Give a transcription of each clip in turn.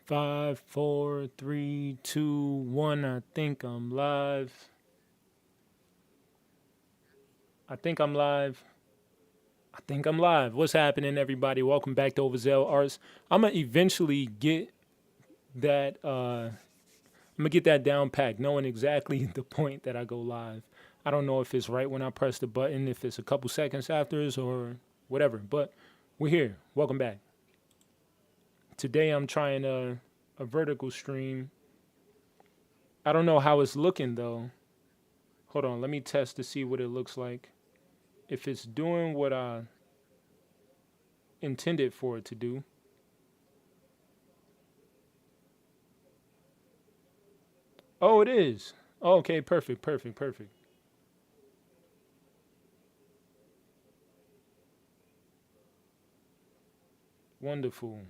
Five, four, three, two, one. I think I'm live. I think I'm live. I think I'm live. What's happening, everybody? Welcome back to Overzeal Arts. I'm gonna eventually get that. I'm gonna get that down packed, knowing exactly the point that I go live. I don't know if it's right when I press the button, if it's a couple seconds after, or whatever. But we're here. Welcome back. Today I'm trying a vertical stream. I don't know how it's looking though. Hold on, let me test to see what it looks like. If it's doing what I intended for it to do. Oh, it is. Oh, okay, perfect. Wonderful.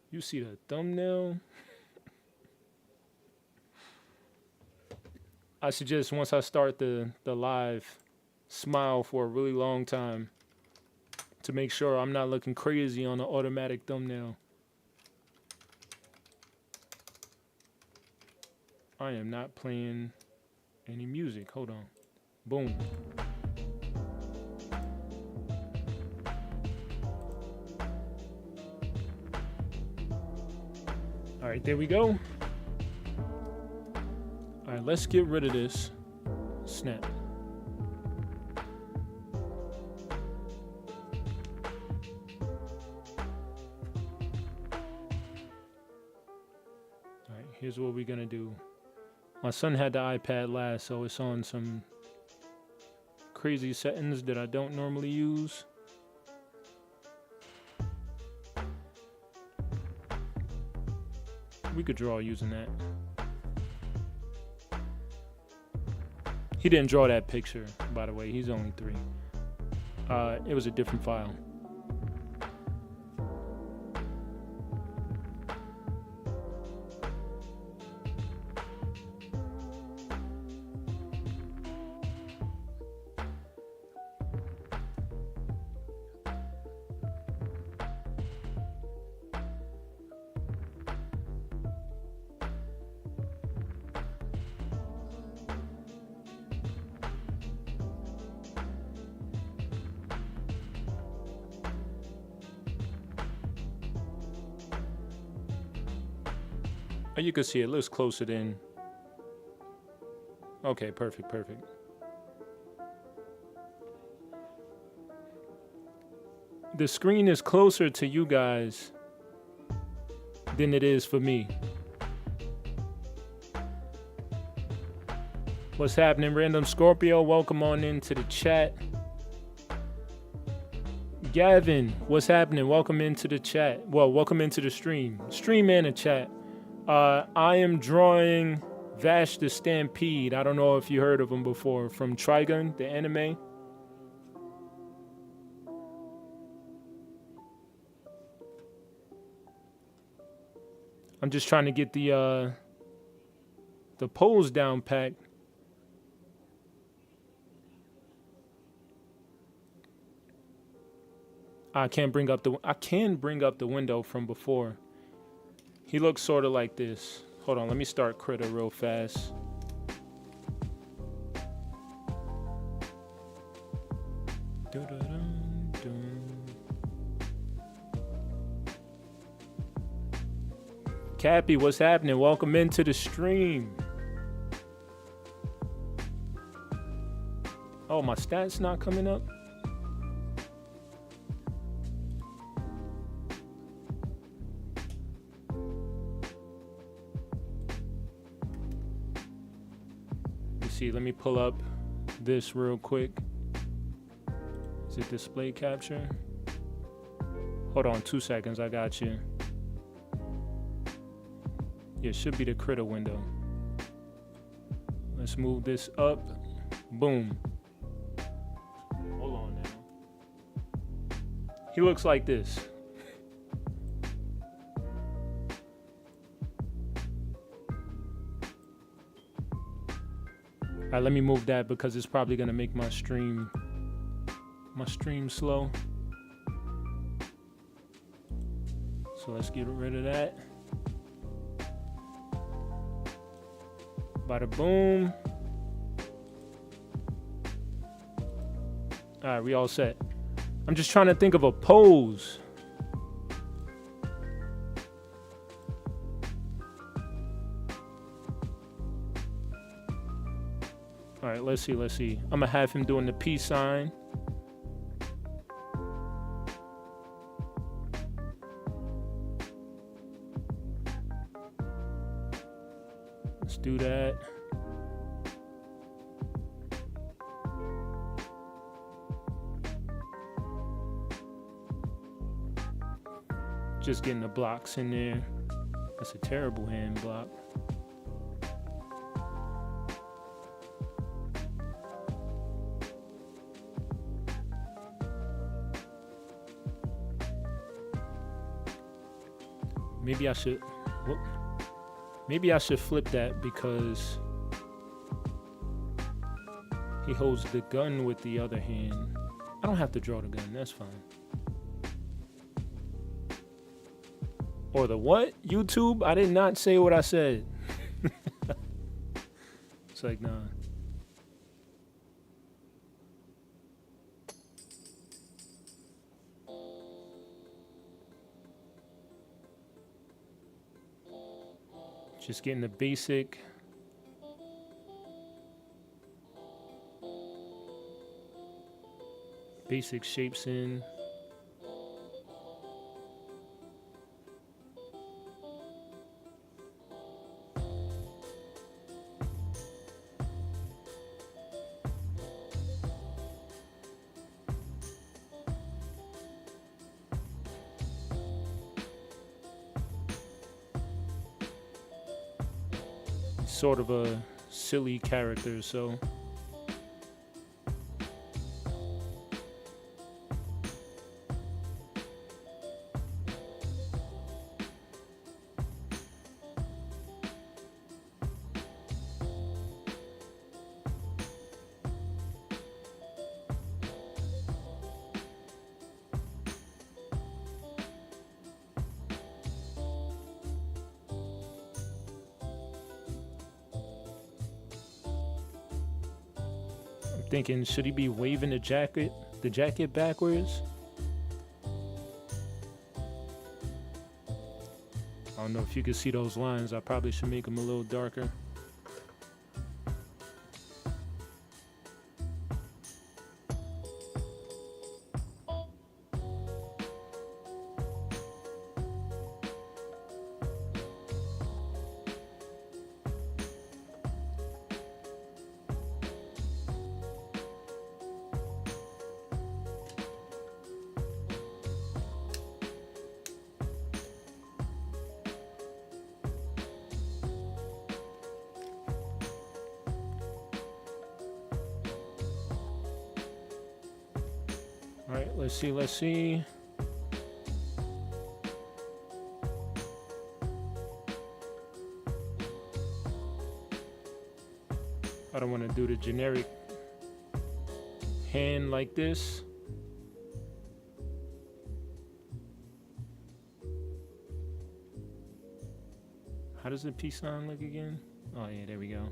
You see the thumbnail? I suggest once I start the live, smile for a really long time to make sure I'm not looking crazy on the automatic thumbnail. I am not playing any music. Hold on. Boom. All right, there we go. All right, let's get rid of this. Snap. All right, here's what we're gonna do. My son had the iPad last, so it's on some crazy settings that I don't normally use. We could draw using that. He didn't draw that picture, by the way. He's only 3. It was a different file. Oh, you can see it looks closer than. Okay, perfect. The screen is closer to you guys than it is for me. What's happening, Random Scorpio? Welcome on into the chat. Gavin, what's happening? Welcome into the chat. Well, welcome into the stream. Stream and the chat. I am drawing Vash the Stampede. I don't know if you heard of him before. From Trigun, the anime. I'm just trying to get the pose down packed. I can bring up the window from before. He looks sort of like this. Hold on, let me start Critter real fast. Cappy, what's happening? Welcome into the stream. Oh, my stats not coming up? See, let me pull up this real quick. Is it display capture? Hold on 2 seconds, I got you. Yeah, it should be the critter window. Let's move this up. Boom. Hold on now. He looks like this. All right, let me move that because it's probably gonna make my stream slow. So let's get rid of that. Bada boom. All right, we all set. I'm just trying to think of a pose. All right, let's see. I'm gonna have him doing the peace sign. Let's do that. Just getting the blocks in there. That's a terrible hand block. Maybe I should flip that because he holds the gun with the other hand. I don't have to draw the gun, that's fine. Or the what? YouTube? I did not say what I said. It's like, nah. Just getting the basic. Basic shapes in. Sort of a silly character, so thinking, should he be waving the jacket backwards? I don't know if you can see those lines. I probably should make them a little darker. All right, let's see. I don't want to do the generic hand like this. How does the peace sign look again? Oh yeah, there we go.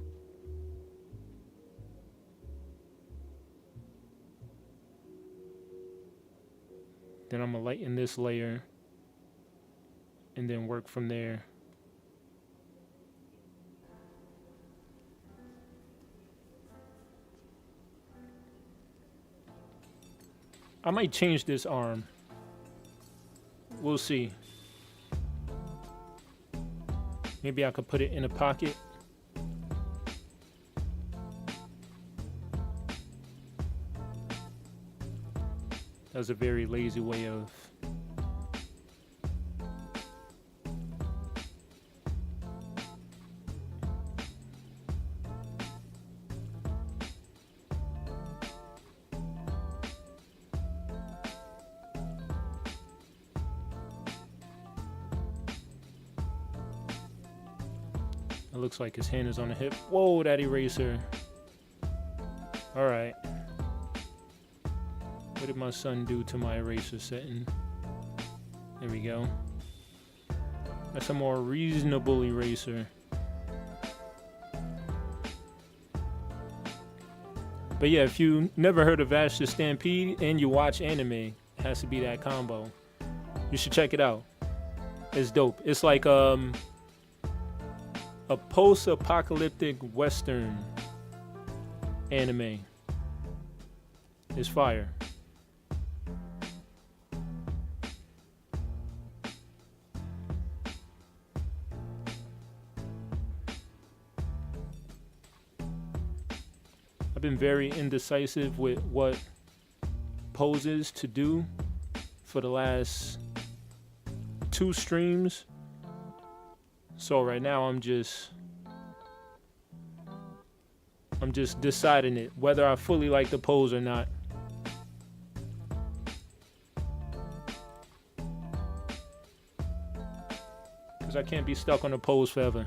Then I'm gonna lighten this layer and then work from there. I might change this arm. We'll see. Maybe I could put it in a pocket. That's a very lazy way of it looks like his hand is on the hip. Whoa, that eraser. All right. What did my son do to my eraser setting? There we go. That's a more reasonable eraser. But yeah, if you never heard of Vash the Stampede and you watch anime, it has to be that combo. You should check it out. It's dope. It's like a post-apocalyptic Western anime. It's fire. I've been very indecisive with what poses to do for the last 2 streams. So right now I'm just deciding it, whether I fully like the pose or not. Because I can't be stuck on a pose forever.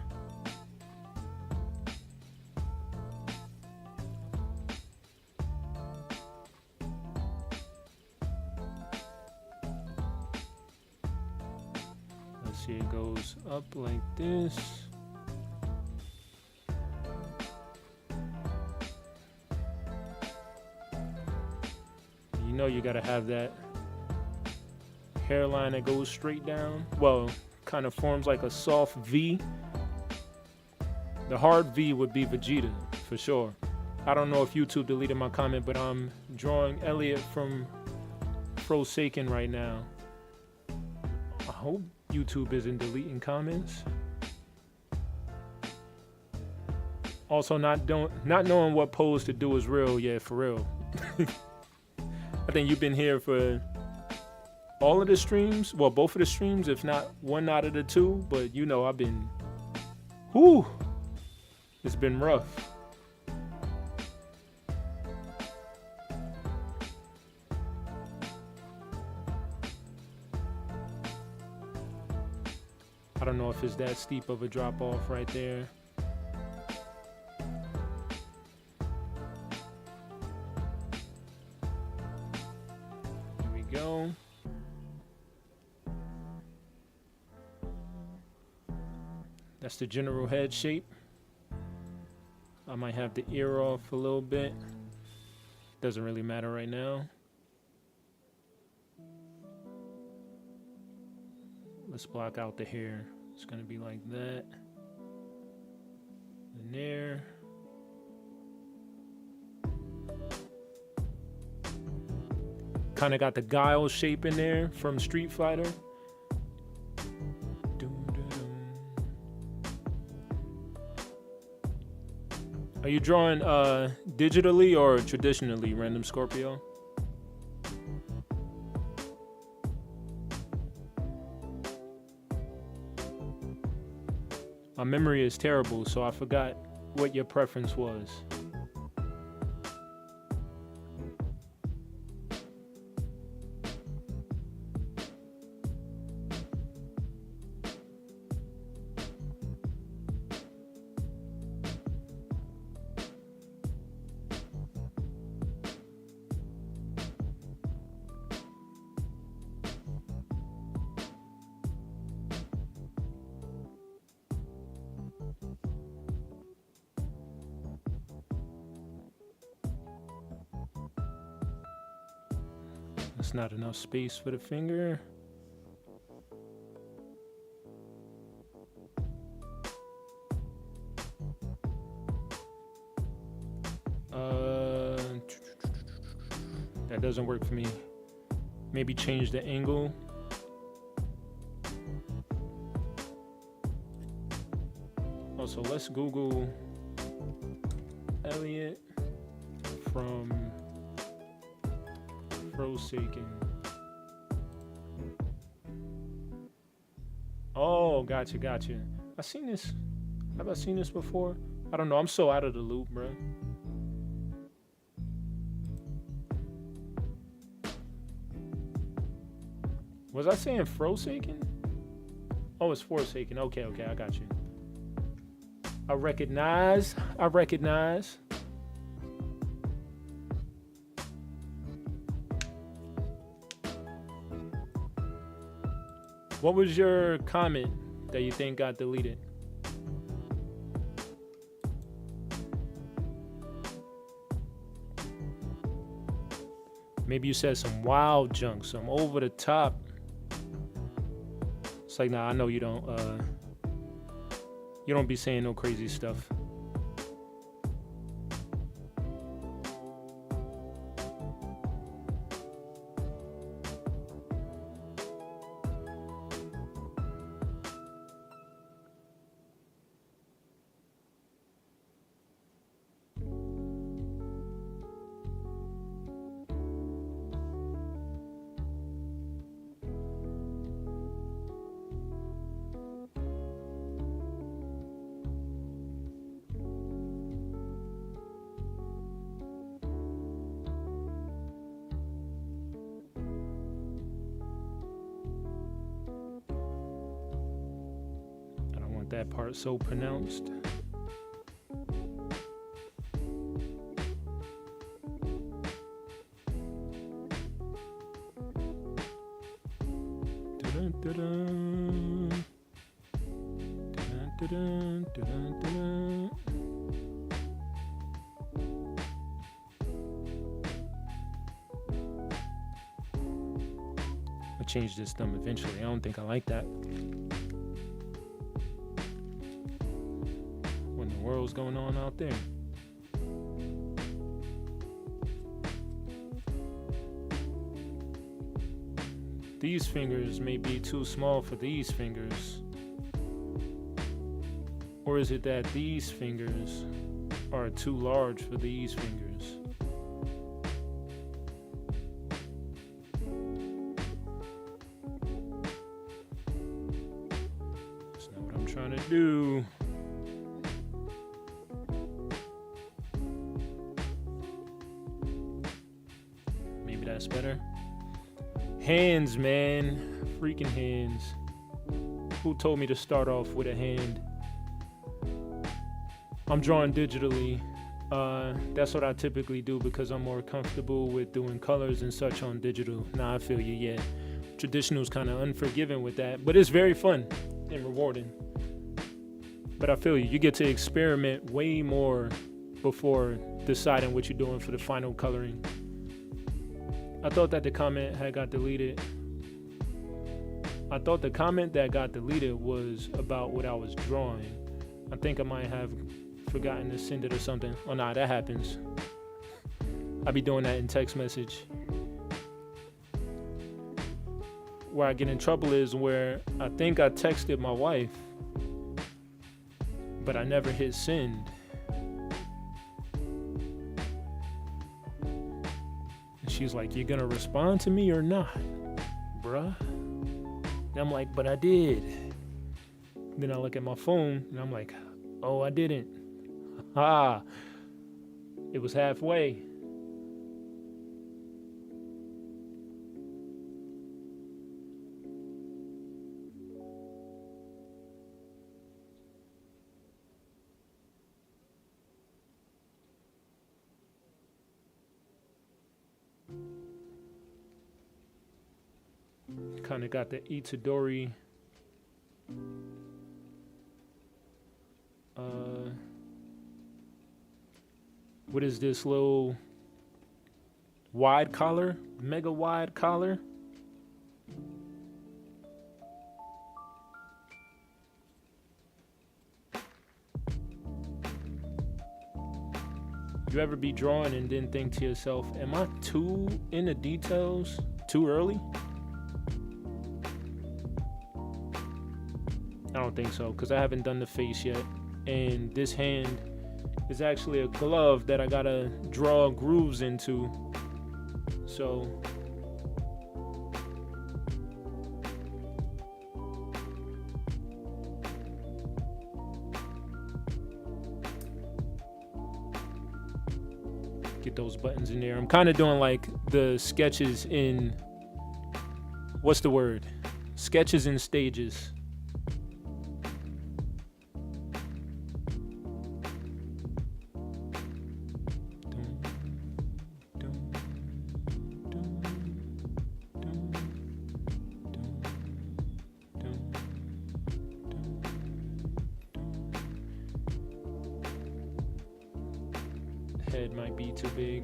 Let's see, it goes up like this. You know you gotta have that hairline that goes straight down. Well, kind of forms like a soft V. The hard V would be Vegeta, for sure. I don't know if YouTube deleted my comment, but I'm drawing Elliot from Forsaken right now. I hope YouTube isn't deleting comments. Also, not knowing what pose to do is real. Yeah, for real. I think you've been here for all of the streams. Well, both of the streams, if not one out of the 2. But you know, I've been... Whew! It's been rough. I don't know if it's that steep of a drop off right there. Here we go. That's the general head shape. I might have the ear off a little bit. Doesn't really matter right now. Let's block out the hair. It's gonna be like that. And there. Kind of got the Guile shape in there from Street Fighter. Are you drawing digitally or traditionally, Random Scorpio? My memory is terrible, so I forgot what your preference was. That's not enough space for the finger. That doesn't work for me. Maybe change the angle. Also, let's Google Elliot from Forsaken. Oh, gotcha. I seen this. Have I seen this before? I don't know. I'm so out of the loop, bro. Was I saying Forsaken? Oh, it's Forsaken. Okay, I got you. I recognize. What was your comment, that you think got deleted? Maybe you said some wild junk, some over the top. It's like, nah, I know you don't be saying no crazy stuff. That part so pronounced. Dun, dun, dun. Dun, dun, dun, dun, dun. I'll change this thumb eventually. I don't think I like that. World's going on out there. These fingers may be too small for these fingers. Or is it that these fingers are too large for these fingers? That's not what I'm trying to do. That's better. Hands, man. Freaking hands. Who told me to start off with a hand? I'm drawing digitally. That's what I typically do because I'm more comfortable with doing colors and such on digital. Nah, I feel you, yeah. Traditional's kind of unforgiving with that, but it's very fun and rewarding. But I feel you. You get to experiment way more before deciding what you're doing for the final coloring. I thought that the comment had got deleted. I thought the comment that got deleted was about what I was drawing. I think I might have forgotten to send it or something. Oh, nah, that happens. I be doing that in text message. Where I get in trouble is where I think I texted my wife, but I never hit send. She's like, you gonna respond to me or not, bruh? And I'm like, but I did. Then I look at my phone and I'm like, oh, I didn't. Ah, it was halfway. Kind of got the Itadori what is this little wide collar, mega wide collar? You ever be drawing and then think to yourself, am I too in the details too early? I don't think so, because I haven't done the face yet. And this hand is actually a glove that I gotta draw grooves into. So get those buttons in there. I'm kind of doing like the sketches in, what's the word? Sketches in stages. head might be too big.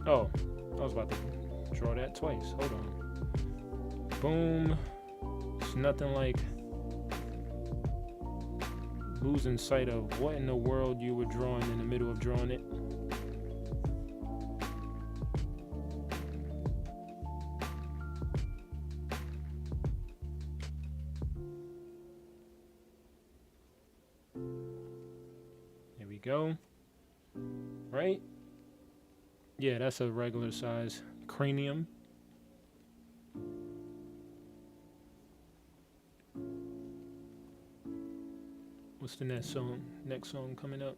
Oh, I was about to draw that twice. Hold on. Boom. It's nothing like losing sight of what in the world you were drawing in the middle of drawing it. There we go. Right? Yeah, that's a regular size cranium. What's the next song? Next song coming up?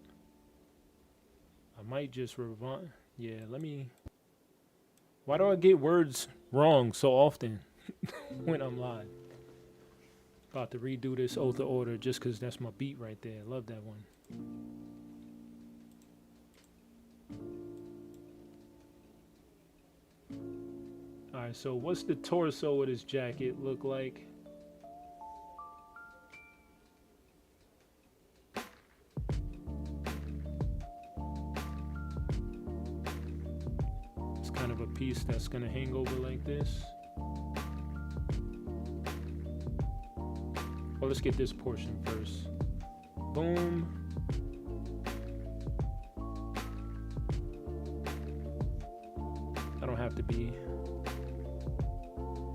I might just rewind. Yeah, let me. Why do I get words wrong so often when I'm live? About to redo this Oath of Order just because that's my beat right there. Love that one. Alright, so what's the torso of this jacket look like? It's kind of a piece that's gonna hang over like this. Well, let's get this portion first. Boom. I don't have to be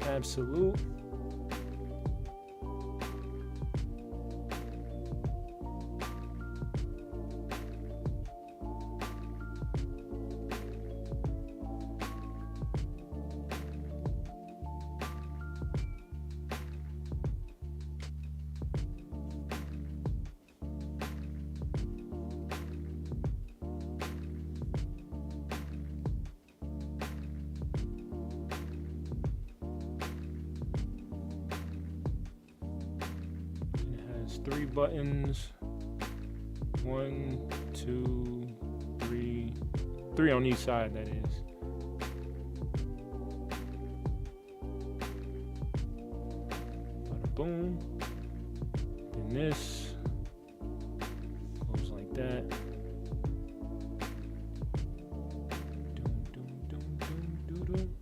absolute. Three buttons. 1, 2, 3. 3 on each side, that is. Bada boom. Then this goes like that. Doom, doom, doom, doom, doom, doom.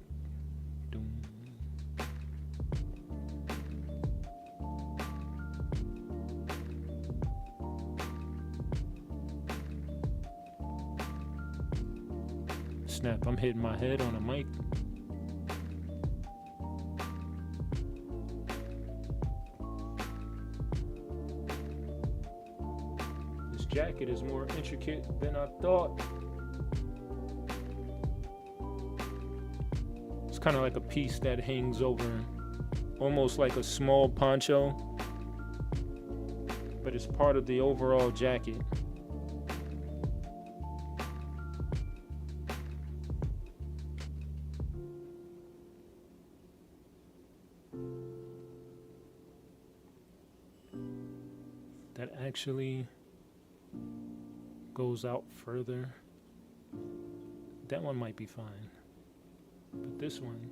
Snap, I'm hitting my head on a mic. This jacket is more intricate than I thought. It's kind of like a piece that hangs over, almost like a small poncho, but it's part of the overall jacket. That actually goes out further. That one might be fine, but this one,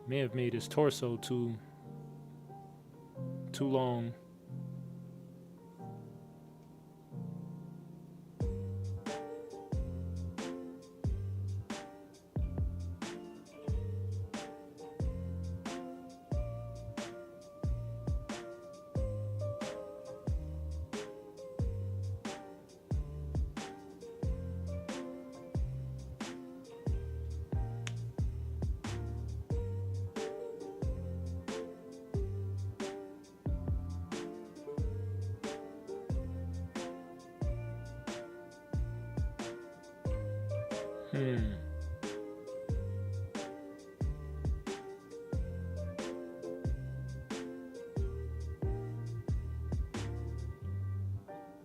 may have made his torso too long.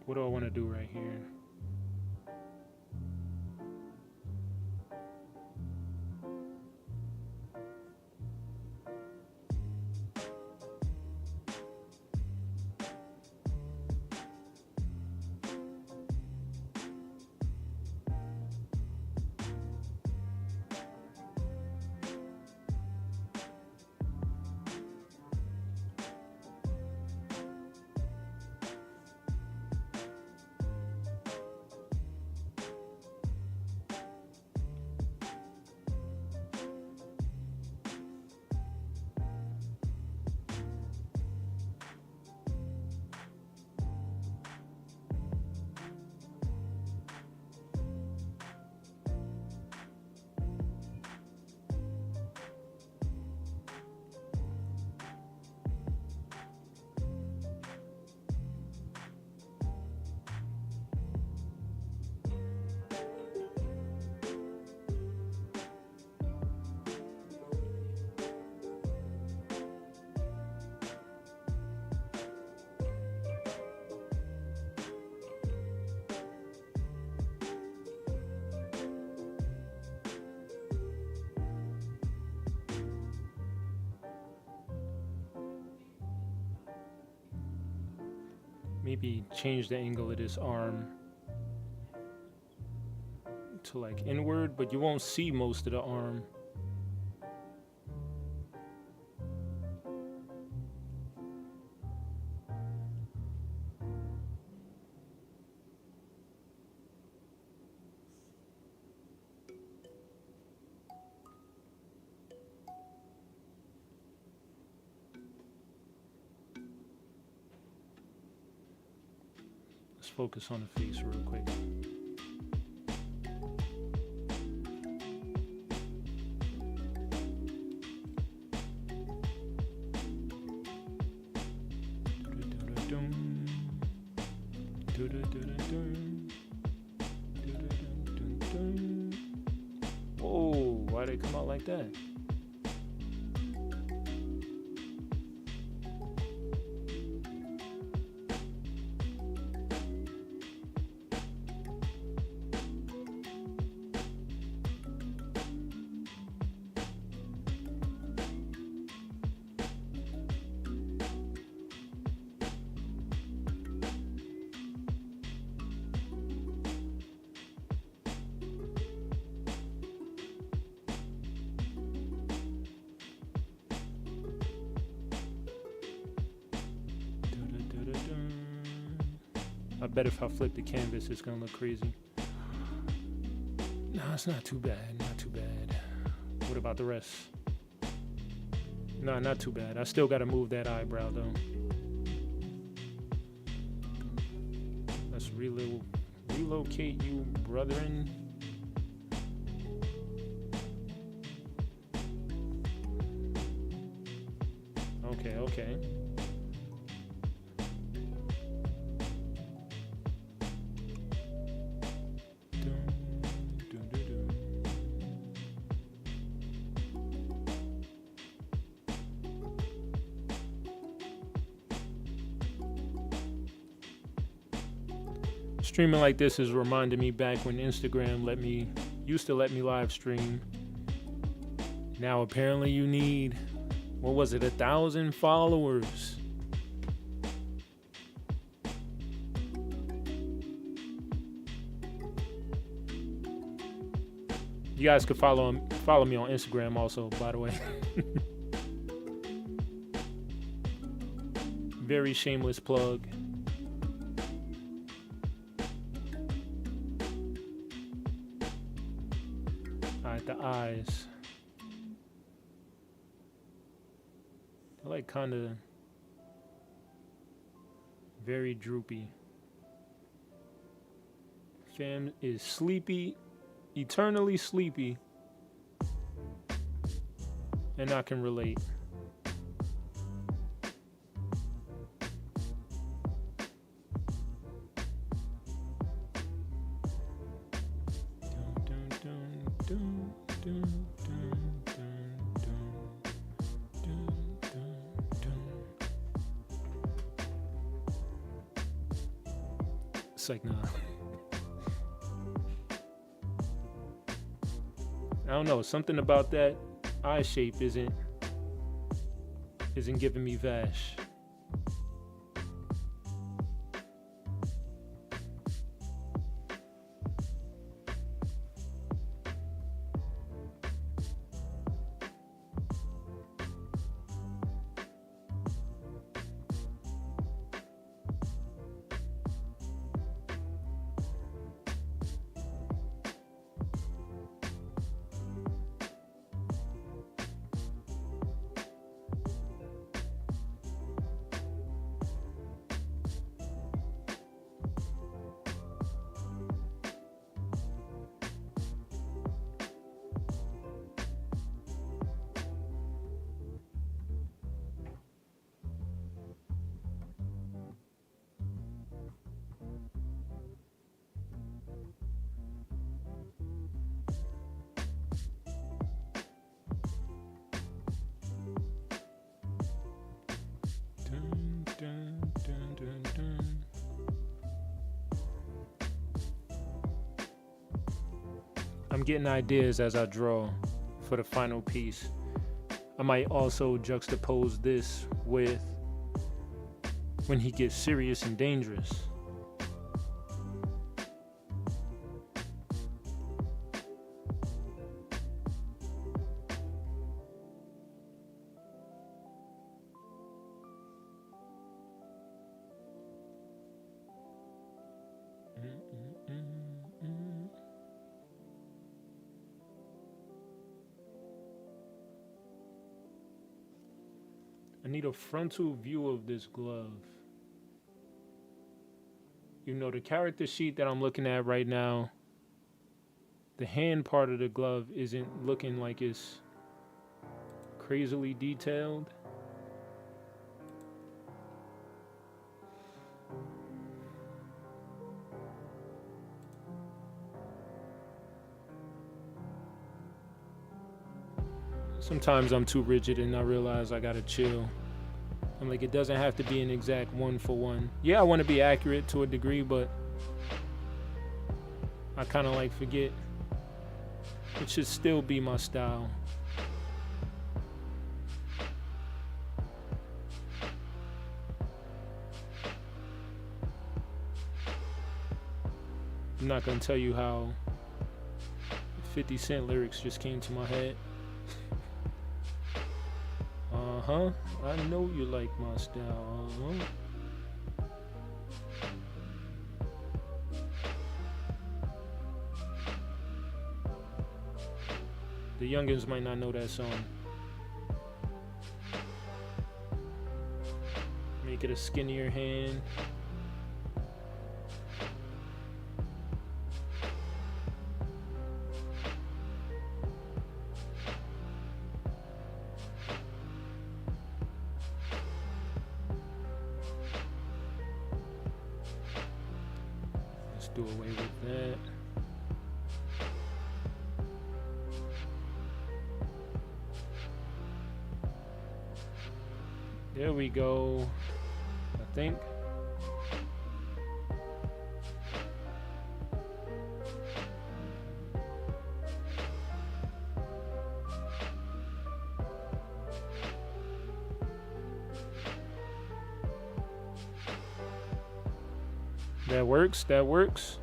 What do I want to do right here? Maybe change the angle of this arm to like inward, but you won't see most of the arm. Let's focus on the face real quick. Whoa, why'd it come out like that? I bet if I flip the canvas, it's gonna look crazy. No, it's not too bad, not too bad. What about the rest? No, not too bad. I still gotta move that eyebrow though. Let's relocate you, brethren. Okay, okay. Streaming like this is reminding me back when Instagram used to let me live stream. Now apparently you need, what was it, 1,000 followers. You guys could follow me on Instagram also, by the way. Very shameless plug. Alright, the eyes. They're like kind of very droopy. Fam is sleepy, eternally sleepy, and I can relate. Dun, dun, dun. It's like, nah. I don't know. Something about that eye shape isn't giving me Vash. I'm getting ideas as I draw for the final piece. I might also juxtapose this with when he gets serious and dangerous. I need a frontal view of this glove. You know, the character sheet that I'm looking at right now, the hand part of the glove isn't looking like it's crazily detailed. Sometimes I'm too rigid and I realize I gotta chill. I'm like, it doesn't have to be an exact one for one. Yeah, I want to be accurate to a degree, but I kind of like forget it should still be my style. I'm not gonna tell you how 50 Cent lyrics just came to my head. I know you like my style. The youngins might not know that song. Make it a skinnier hand. Do away with that. There we go. I think. That works, that works.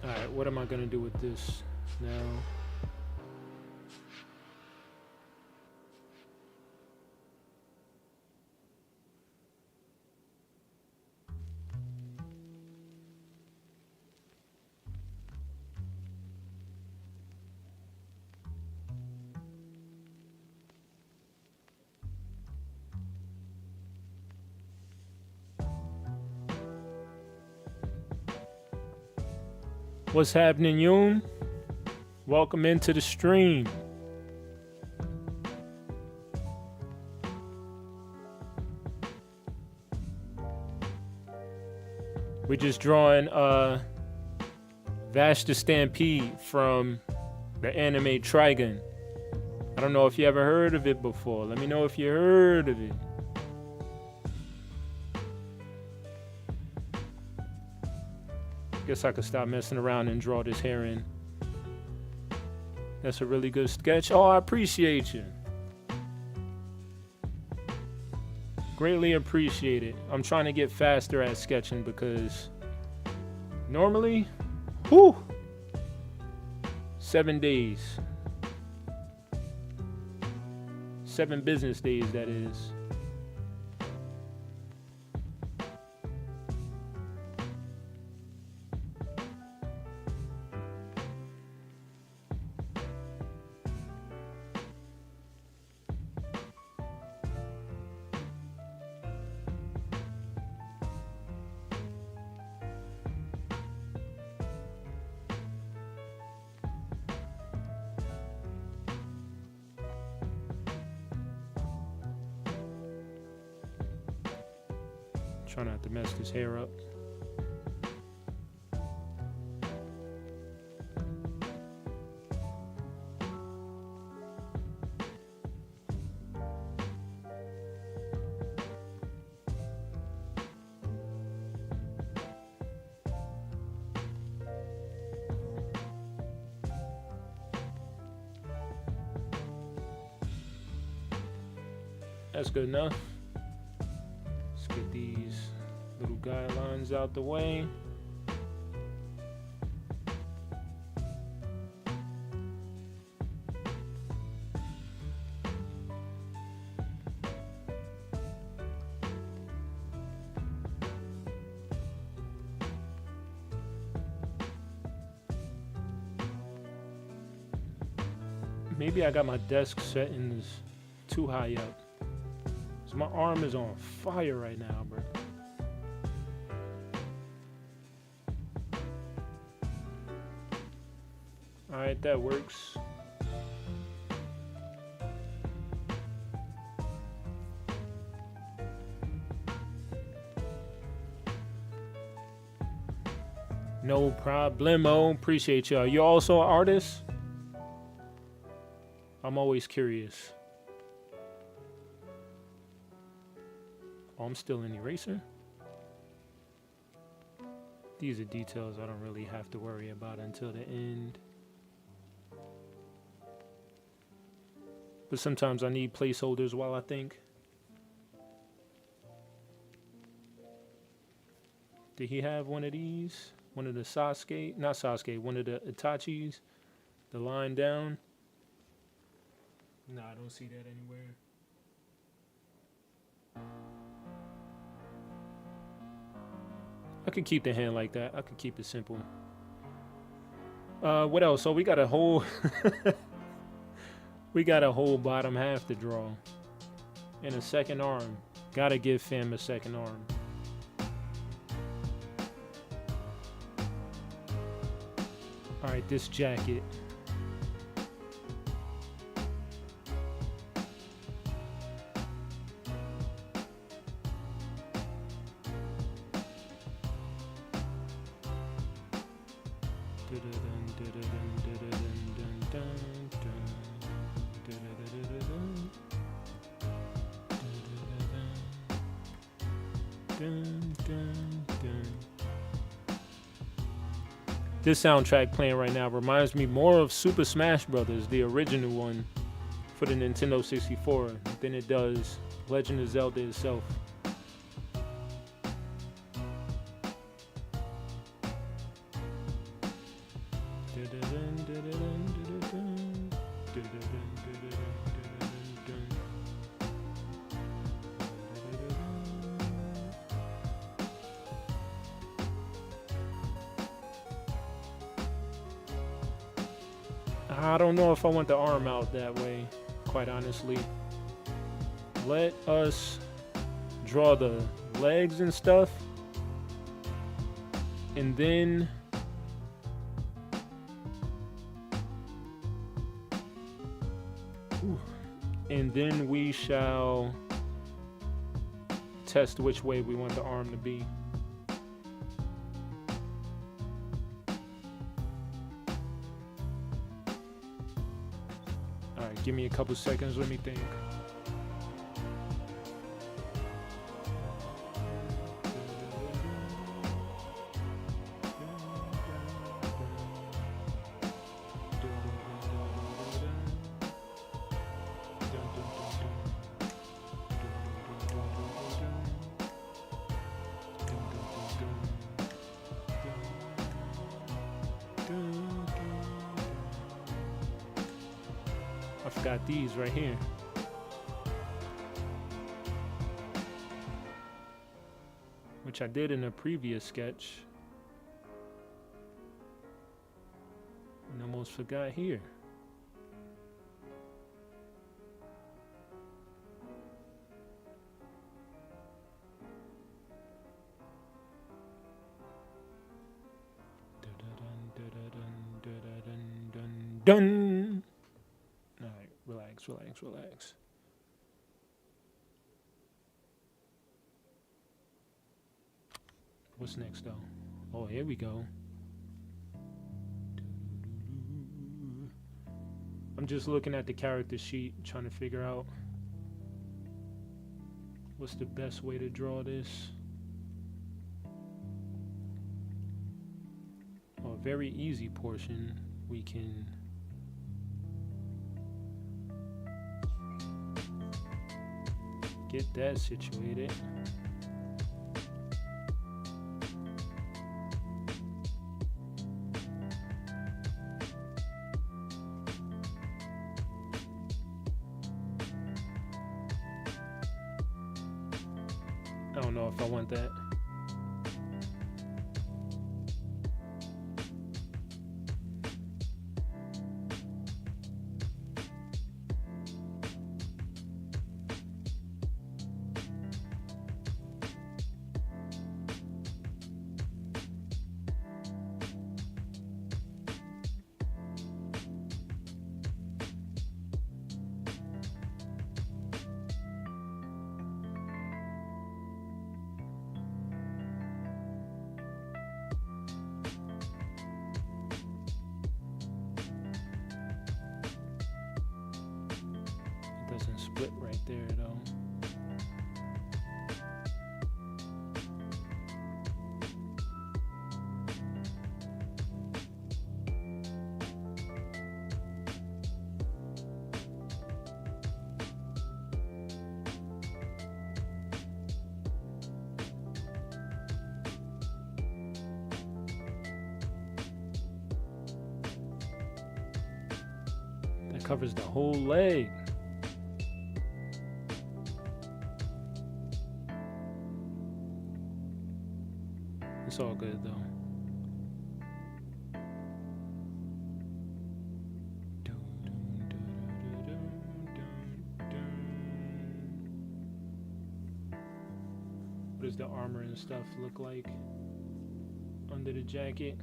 All right, what am I gonna do with this now? What's happening, Yoon? Welcome into the stream. We're just drawing Vash the Stampede from the anime Trigun. I don't know if you ever heard of it before. Let me know if you heard of it. Guess I could stop messing around and draw this hair in. That's a really good sketch. Oh, I appreciate you. Greatly appreciate it. I'm trying to get faster at sketching because normally, 7 days. 7 business days, that is. Try not to mess this hair up. That's good enough. Let's get these little guidelines out the way. Maybe I got my desk settings too high up. So my arm is on fire right now, bro. Alright, that works. No problemo. Appreciate y'all. You also an artist? I'm always curious. Oh, I'm still an eraser? These are details I don't really have to worry about until the end. But sometimes I need placeholders while I think. Did he have one of these? One of the Sasuke? Not Sasuke, one of the Itachis? The line down? No, I don't see that anywhere. I could keep the hand like that. I could keep it simple. What else? So we got a whole we got a whole bottom half to draw. And a second arm. Gotta give fam a second arm. Alright, this jacket. This soundtrack playing right now reminds me more of Super Smash Brothers, the original one for the Nintendo 64, than it does Legend of Zelda itself. I don't know if I want the arm out that way, quite honestly. Let us draw the legs and stuff. And then we shall test which way we want the arm to be. Give me a couple seconds, let me think. I forgot these right here. Which I did in a previous sketch. And almost forgot here. Dun. All right, relax, relax, relax. What's next though? Oh, here we go. I'm just looking at the character sheet, trying to figure out what's the best way to draw this. Oh, a very easy portion we can get that situated. I don't know if I want that. Doesn't split right there though. That covers the whole leg. It's all good though. What does the armor and stuff look like under the jacket?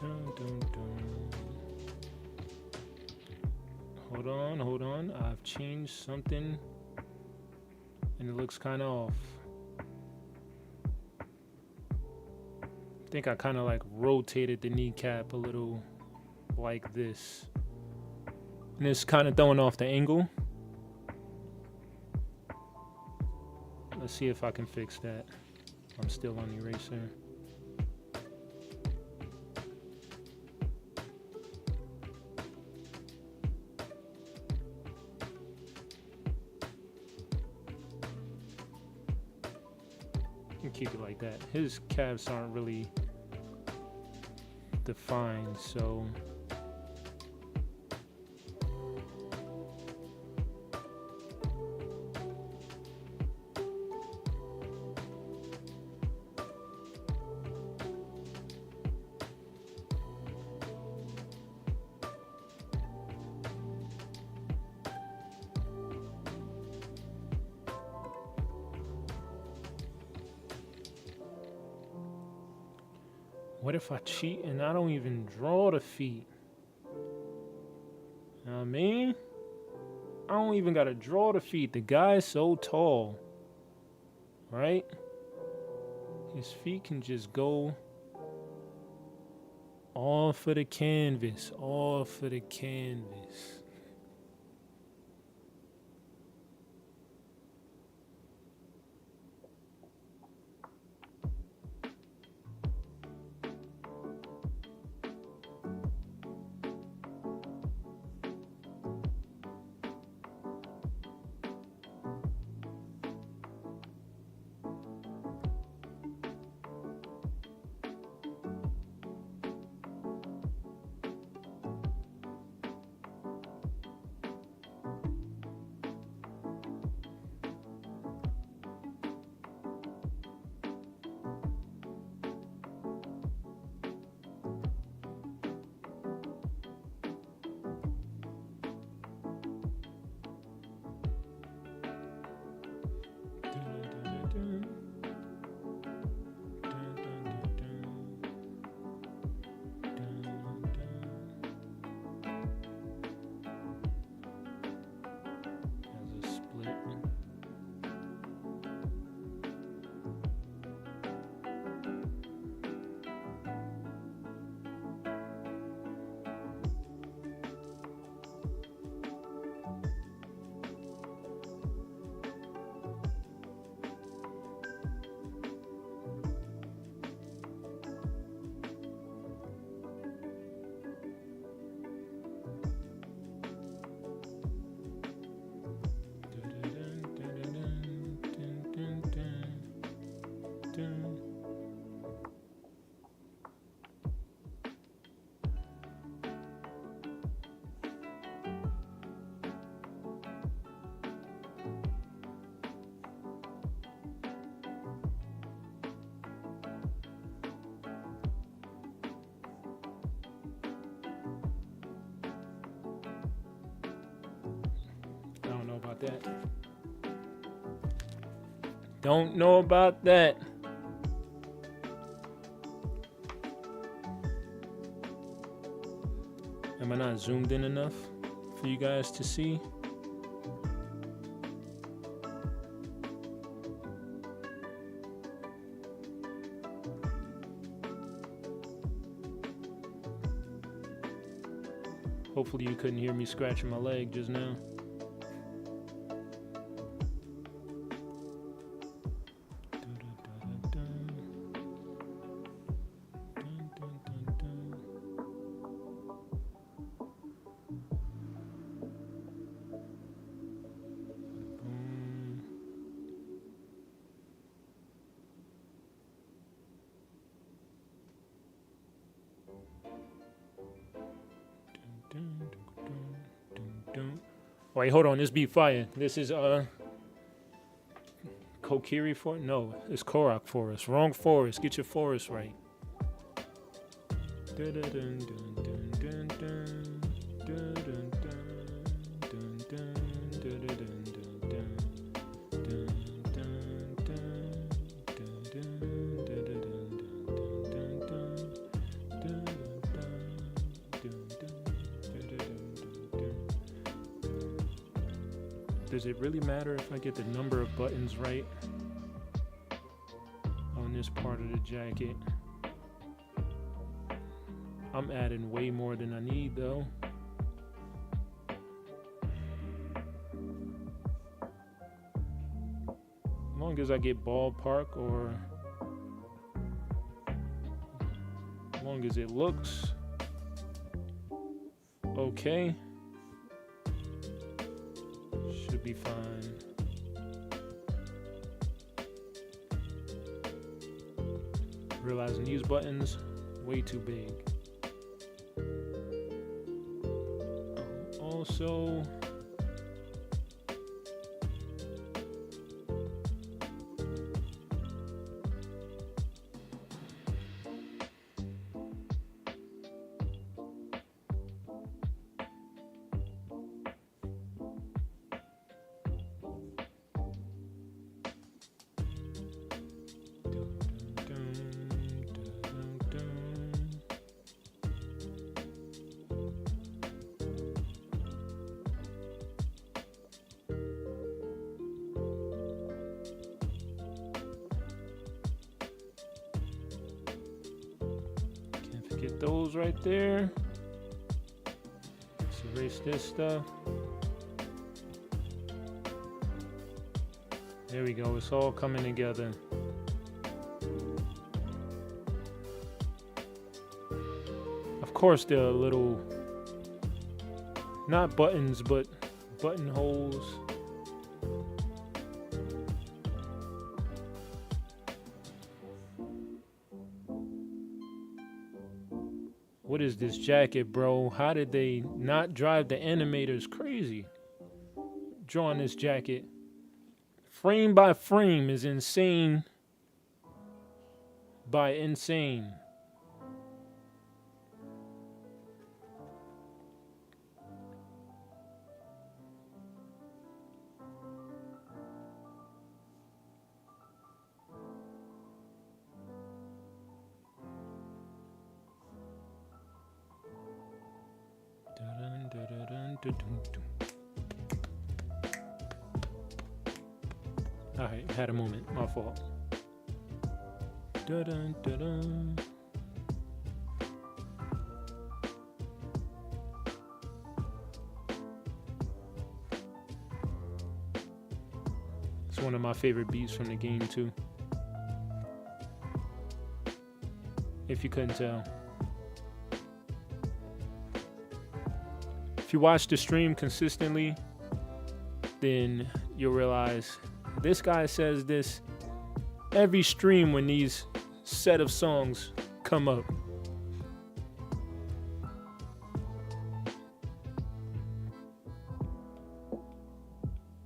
Dun, dun, dun. Hold on. I've changed something and it looks kind of off. I think I kind of like rotated the kneecap a little like this. And it's kind of throwing off the angle. Let's see if I can fix that. I'm still on the eraser. Keep it like that. His calves aren't really defined, so what if I cheat and I don't even draw the feet? You know what I mean? I don't even gotta draw the feet. The guy's so tall, right? His feet can just go all for the canvas, all for the canvas. That. Don't know about that. Am I not zoomed in enough for you guys to see? Hopefully you couldn't hear me scratching my leg just now. Wait, hold on. This beat fire. This is Kokiri Forest? No, it's Korok Forest. Wrong forest. Get your forest right. Does it really matter if I get the number of buttons right on this part of the jacket? I'm adding way more than I need though. As long as I get ballpark, or as long as it looks okay, should be fine. Realizing these buttons way too big. Also, get those right there. Let's erase this stuff. There we go. It's all coming together. Of course, there are little, not buttons, but buttonholes. What is this jacket, bro? How did they not drive the animators crazy? Drawing this jacket frame by frame is insane by insane. Alright, had a moment, my fault. Dun, dun, dun. It's one of my favorite beats from the game too, if you couldn't tell. If you watch the stream consistently, then you'll realize this guy says this every stream when these set of songs come up.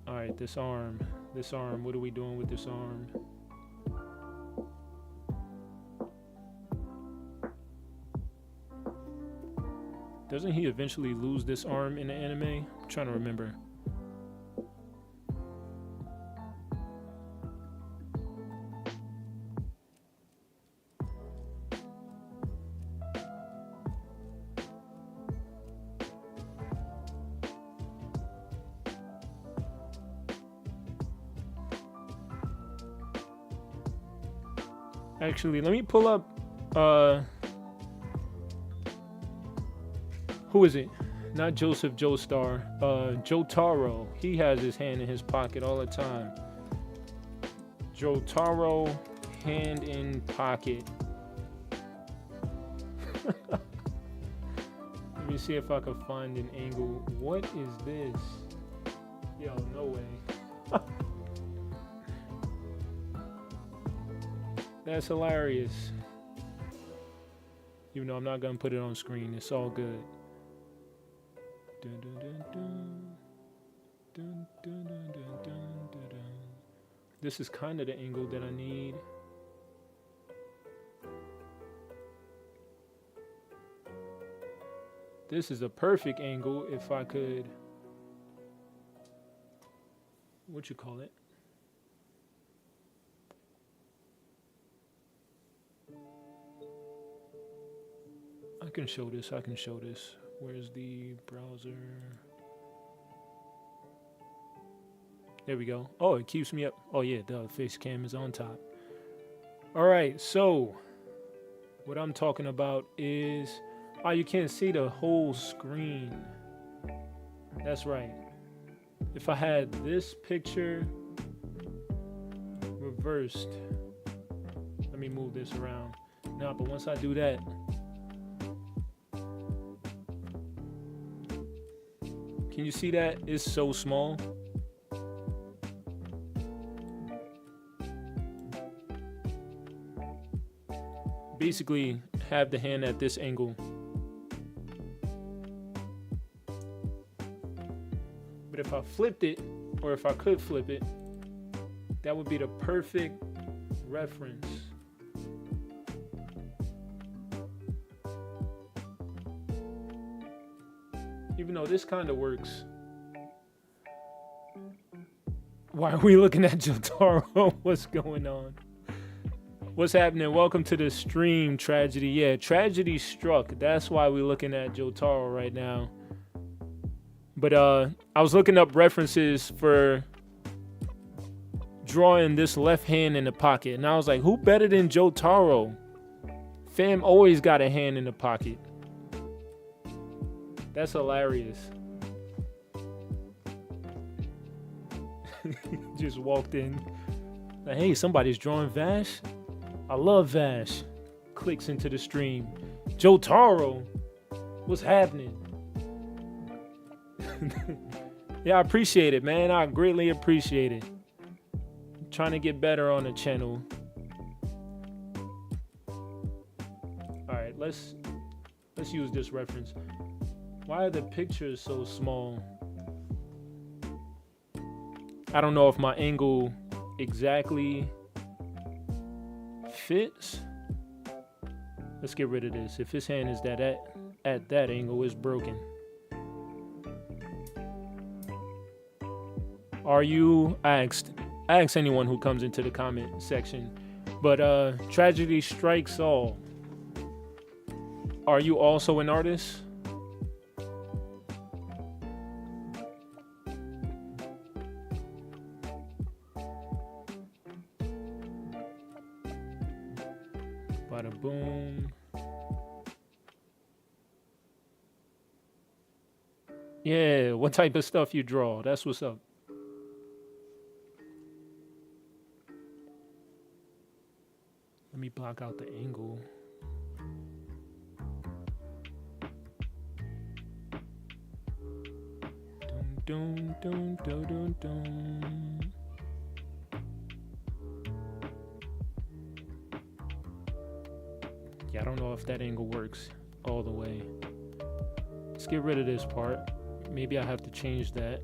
All right, this arm, what are we doing with this arm? Doesn't he eventually lose this arm in the anime? I'm trying to remember. Actually, let me pull up, who is it? Not Joseph Joestar, Jotaro. He has his hand in his pocket all the time. Jotaro, hand in pocket. Let me see if I can find an angle. What is this? Yo, no way. That's hilarious. Even though I'm not gonna put it on screen, it's all good. Dun, dun, dun, dun. Dun, dun, dun, dun, dun, dun, dun. This is kind of the angle that I need. This is a perfect angle if I could, what you call it? I can show this. Where's the browser? There we go. Oh, it keeps me up. Oh yeah, the face cam is on top. All right, so what I'm talking about is, oh, you can't see the whole screen. That's right. If I had this picture reversed, let me move this around. Nah, but once I do that, can you see that? It's so small. Basically, have the hand at this angle. But if I flipped it, or if I could flip it, that would be the perfect reference. Even though this kind of works. Why are we looking at Jotaro? What's going on? What's happening? Welcome to the stream, Tragedy. Yeah, tragedy struck. That's why we're looking at Jotaro right now. But I was looking up references for drawing this left hand in the pocket. And I was like, who better than Jotaro? Fam always got a hand in the pocket. That's hilarious. Just walked in. Like, hey, somebody's drawing Vash. I love Vash. Clicks into the stream. Jotaro, what's happening? Yeah, I appreciate it, man. I greatly appreciate it. I'm trying to get better on the channel. All right, let's use this reference. Why are the pictures so small? I don't know if my angle exactly fits. Let's get rid of this. If his hand is at that angle, it's broken. Are you asked anyone who comes into the comment section, but tragedy strikes all. Are you also an artist? Bada boom. Yeah, what type of stuff you draw? That's what's up. Let me block out the angle. Dun, dun, dun, dun, dun. Yeah, I don't know if that angle works all the way. Let's get rid of this part. Maybe I have to change that.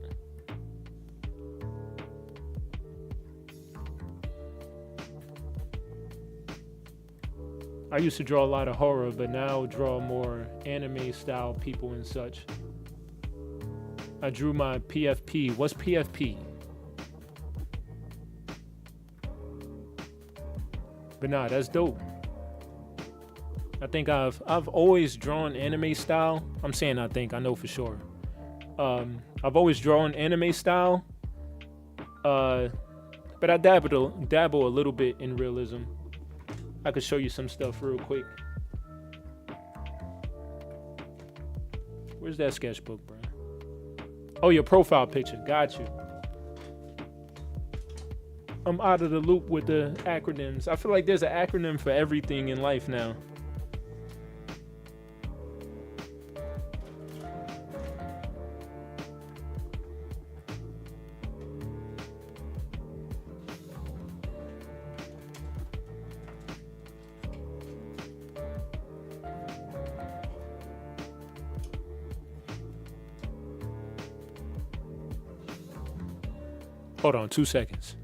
I used to draw a lot of horror, but now draw more anime style people and such. I drew my PFP. What's PFP? But nah, that's dope. I think I've always drawn anime style. I'm saying I think, I know for sure. I've always drawn anime style. But I dabble a little bit in realism. I could show you some stuff real quick. Where's that sketchbook, bro? Oh, your profile picture. Got you. I'm out of the loop with the acronyms. I feel like there's an acronym for everything in life now. Hold on, 2 seconds.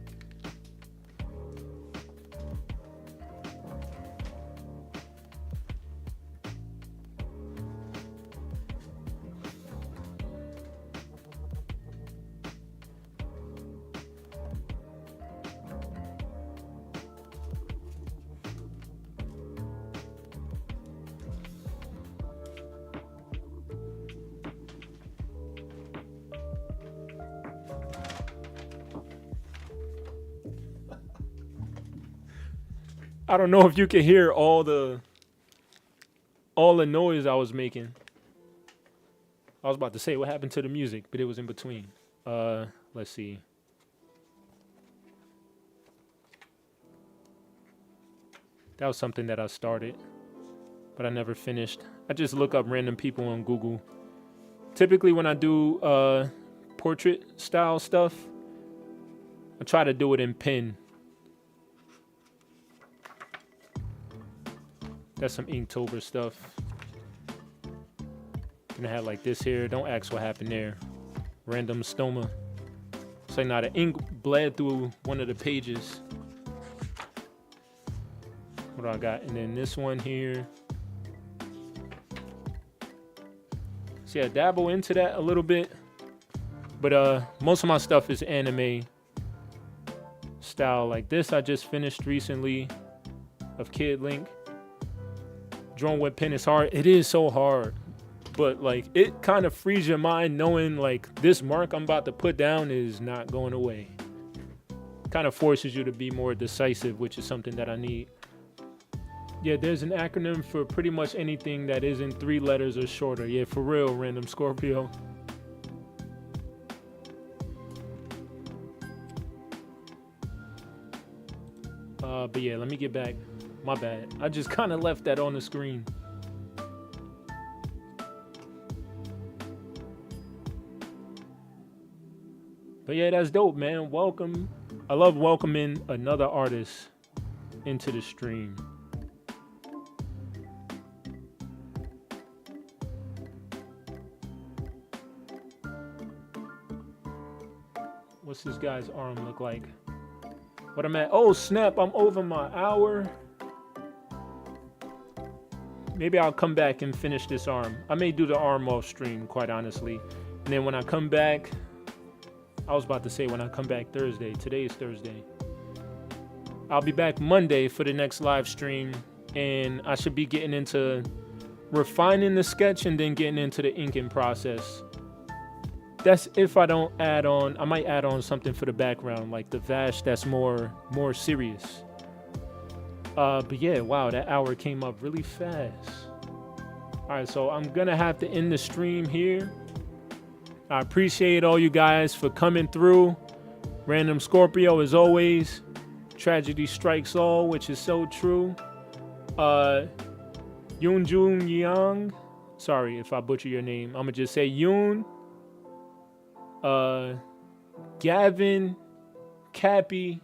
I don't know if you can hear all the noise I was making. I was about to say what happened to the music, but it was in between. Let's see. That was something that I started, but I never finished. I just look up random people on Google. Typically when I do portrait style stuff, I try to do it in pen. That's some Inktober stuff. Gonna have like this here. Don't ask what happened there. Random stoma. It's like, nah, the ink bled through one of the pages. What do I got? And then this one here. So yeah, dabble into that a little bit. But most of my stuff is anime style. Like this I just finished recently of Kid Link. Drawing with pen is hard. It is so hard. But like it kind of frees your mind knowing like this mark I'm about to put down is not going away. Kind of forces you to be more decisive, which is something that I need. Yeah, there's an acronym for pretty much anything that isn't 3 letters or shorter. Yeah, for real, Random Scorpio. But yeah, let me get back. My bad. I just kind of left that on the screen. But yeah, that's dope, man. Welcome. I love welcoming another artist into the stream. What's this guy's arm look like? What I'm at? Oh, snap. I'm over my hour. Maybe I'll come back and finish this arm. I may do the arm off stream, quite honestly. And then when I come back, I was about to say when I come back Thursday. Today is Thursday. I'll be back Monday for the next live stream. And I should be getting into refining the sketch and then getting into the inking process. That's if I don't add on. I might add on something for the background, like the Vash that's more serious. But yeah, wow, that hour came up really fast. All right, so I'm gonna have to end the stream here. I appreciate all you guys for coming through. Random Scorpio, as always. Tragedy strikes all, which is so true. Yoon Jun Yang. Sorry if I butcher your name. I'm gonna just say Yoon. Gavin, Cappy.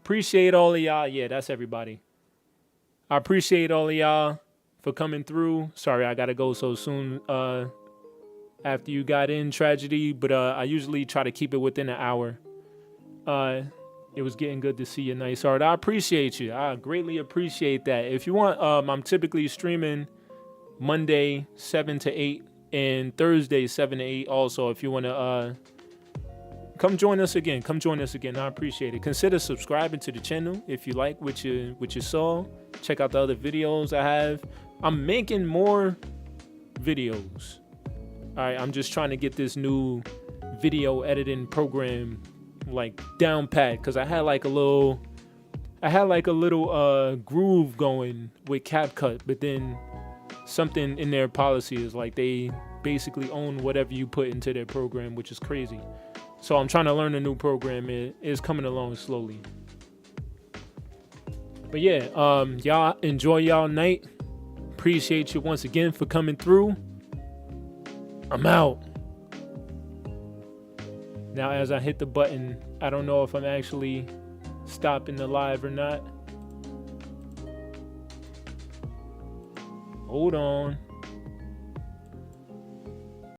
Appreciate all of y'all. Yeah, that's everybody. I appreciate all of y'all for coming through. Sorry, I gotta go so soon after you got in, Tragedy, but I usually try to keep it within an hour. It was getting good to see your nice art. I appreciate you. I greatly appreciate that. If you want, I'm typically streaming Monday 7 to 8 and Thursday 7 to 8 also. If you want to come join us again. I appreciate it. Consider subscribing to the channel if you like what you saw. Check out the other videos I have. I'm making more videos. All right, I'm just trying to get this new video editing program like down pat, because I had like a little groove going with CapCut, but then something in their policy is like they basically own whatever you put into their program, which is crazy. So I'm trying to learn a new program. It is coming along slowly. But yeah, y'all enjoy y'all night. Appreciate you once again for coming through. I'm out. Now as I hit the button, I don't know if I'm actually stopping the live or not. Hold on.